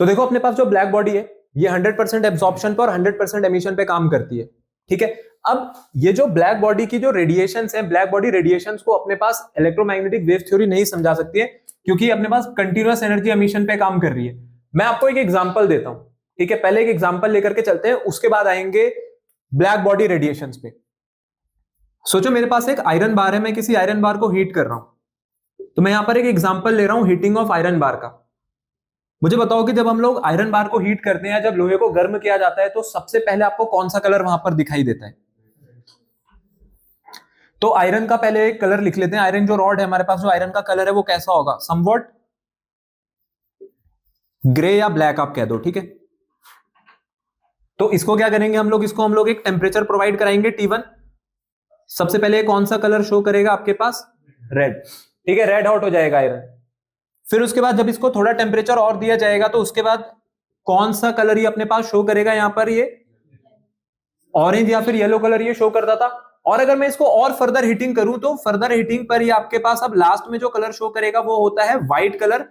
तो देखो अपने पास जो ब्लैक बॉडी है ये 100% एब्जॉर्प्शन पर और 100% एमिशन पे काम करती है, ठीक है। अब ये जो ब्लैक बॉडी की जो रेडिएशंस हैं, ब्लैक बॉडी रेडिएशंस को अपने पास इलेक्ट्रोमैग्नेटिक वेव थ्योरी नहीं समझा सकती है, क्योंकि अपने पास कंटीन्यूअस एनर्जी एमिशन पे काम कर रही है। मैं आपको एक एग्जांपल देता हूं, ठीक है। पहले एक एग्जांपल लेकर के चलते हैं, उसके बाद आएंगे ब्लैक बॉडी रेडिएशंस पे। सोचो मेरे पास एक आयरन बार है, मैं किसी आयरन बार को हीट कर रहा हूं, तो मैं यहां पर एक एग्जांपल ले रहा हूं हीटिंग ऑफ आयरन बार का। मुझे बताओ कि जब हम लोग आयरन बार को हीट करते हैं, जब लोहे को गर्म किया जाता है, तो सबसे पहले आपको कौन सा कलर वहां पर दिखाई देता है? तो आयरन का पहले एक कलर लिख लेते हैं। आयरन जो रॉड है हमारे पास, जो आयरन का कलर है वो कैसा होगा? समवॉट ग्रे या ब्लैक आप कह दो, ठीक है। तो इसको क्या करेंगे हम लोग एक टेम्परेचर प्रोवाइड कराएंगे T1। सबसे पहले कौन सा कलर शो करेगा आपके पास? रेड, ठीक है। रेड हॉट हो जाएगा आयरन। फिर उसके बाद जब इसको थोड़ा टेम्परेचर और दिया जाएगा, तो उसके बाद कौन सा कलर ये अपने पास शो करेगा? यहां पर ये ऑरेंज या फिर येलो कलर ये शो करता था। और अगर मैं इसको और फर्दर हीटिंग करूं, तो फर्दर हीटिंग पर ये आपके पास अब लास्ट में जो कलर शो करेगा वो होता है व्हाइट कलर।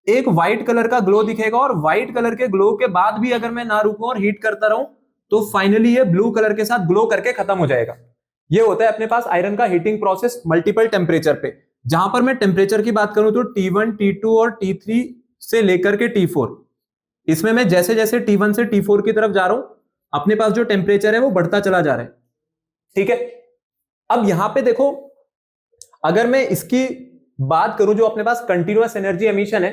एक व्हाइट कलर का ग्लो दिखेगा, और व्हाइट कलर के ग्लो के बाद भी अगर मैं ना रुकूं और हीट करता रहूं, तो फाइनली ये ब्लू कलर के साथ ग्लो करके खत्म हो जाएगा। ये होता है अपने पास आयरन का हीटिंग प्रोसेस मल्टीपल टेम्परेचर पे। जहां पर मैं टेम्परेचर की बात करूं तो T1, T2 और T3 से लेकर के T4, इसमें मैं जैसे जैसे T1 से T4 की तरफ जा रहा हूं, अपने पास जो टेम्परेचर है वो बढ़ता चला जा रहा है, ठीक है। अब यहां पे देखो, अगर मैं इसकी बात करूं, जो अपने पास कंटिन्यूअस एनर्जी एमिशन है,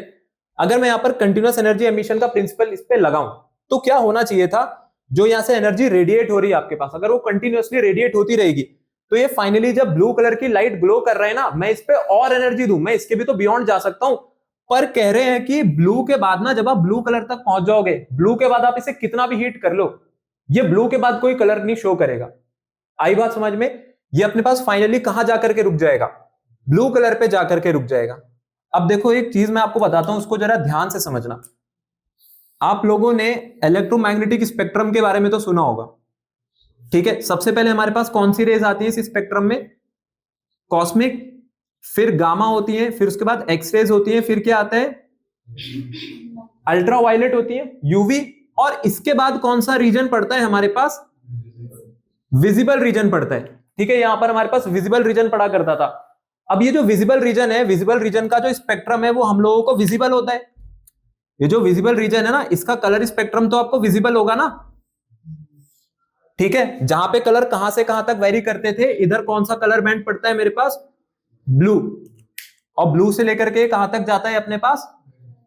अगर मैं यहां पर कंटिन्यूअस एनर्जी एमिशन का प्रिंसिपल इस पे लगाऊं, तो क्या होना चाहिए था? जो यहां से एनर्जी रेडिएट हो रही है आपके पास, अगर वो कंटिन्यूअसली रेडिएट होती रहेगी, तो ये फाइनली जब ब्लू कलर की लाइट ग्लो कर रहे हैं ना, मैं इस पे और एनर्जी दूं, मैं इसके भी तो बियॉन्ड जा सकता हूं। पर कह रहे हैं कि ब्लू के बाद ना, जब आप ब्लू कलर तक पहुंच जाओगे, ब्लू के बाद आप इसे कितना भी हीट कर लो, ये ब्लू के बाद कोई कलर नहीं शो करेगा। आई बात समझ में? ये अपने पास फाइनली कहां जाकर के रुक जाएगा? ब्लू कलर पे जाकर के रुक जाएगा। अब देखो एक चीज मैं आपको बताता हूं, उसको जरा ध्यान से समझना। आप लोगों ने इलेक्ट्रोमैग्नेटिक स्पेक्ट्रम के बारे में तो सुना होगा, ठीक है। सबसे पहले हमारे पास कौन सी रेज आती है इस स्पेक्ट्रम में? कॉस्मिक, फिर गामा होती है, फिर उसके बाद एक्स रेज होती है, फिर क्या आता है? अल्ट्रावायलेट होती है, यूवी। और इसके बाद कौन सा रीजन पड़ता है हमारे पास? विजिबल रीजन पड़ता है, ठीक है। यहां पर हमारे पास विजिबल रीजन पड़ा करता था। अब ये जो विजिबल रीजन है, विजिबल रीजन का जो स्पेक्ट्रम है वो हम लोगों को विजिबल होता है। ये जो विजिबल रीजन है ना, इसका कलर स्पेक्ट्रम तो आपको विजिबल होगा ना, ठीक है। जहां पे कलर कहां से कहां तक वेरी करते थे, इधर कौन सा कलर बैंड पड़ता है मेरे पास? ब्लू। और ब्लू से लेकर के कहां तक जाता है अपने पास?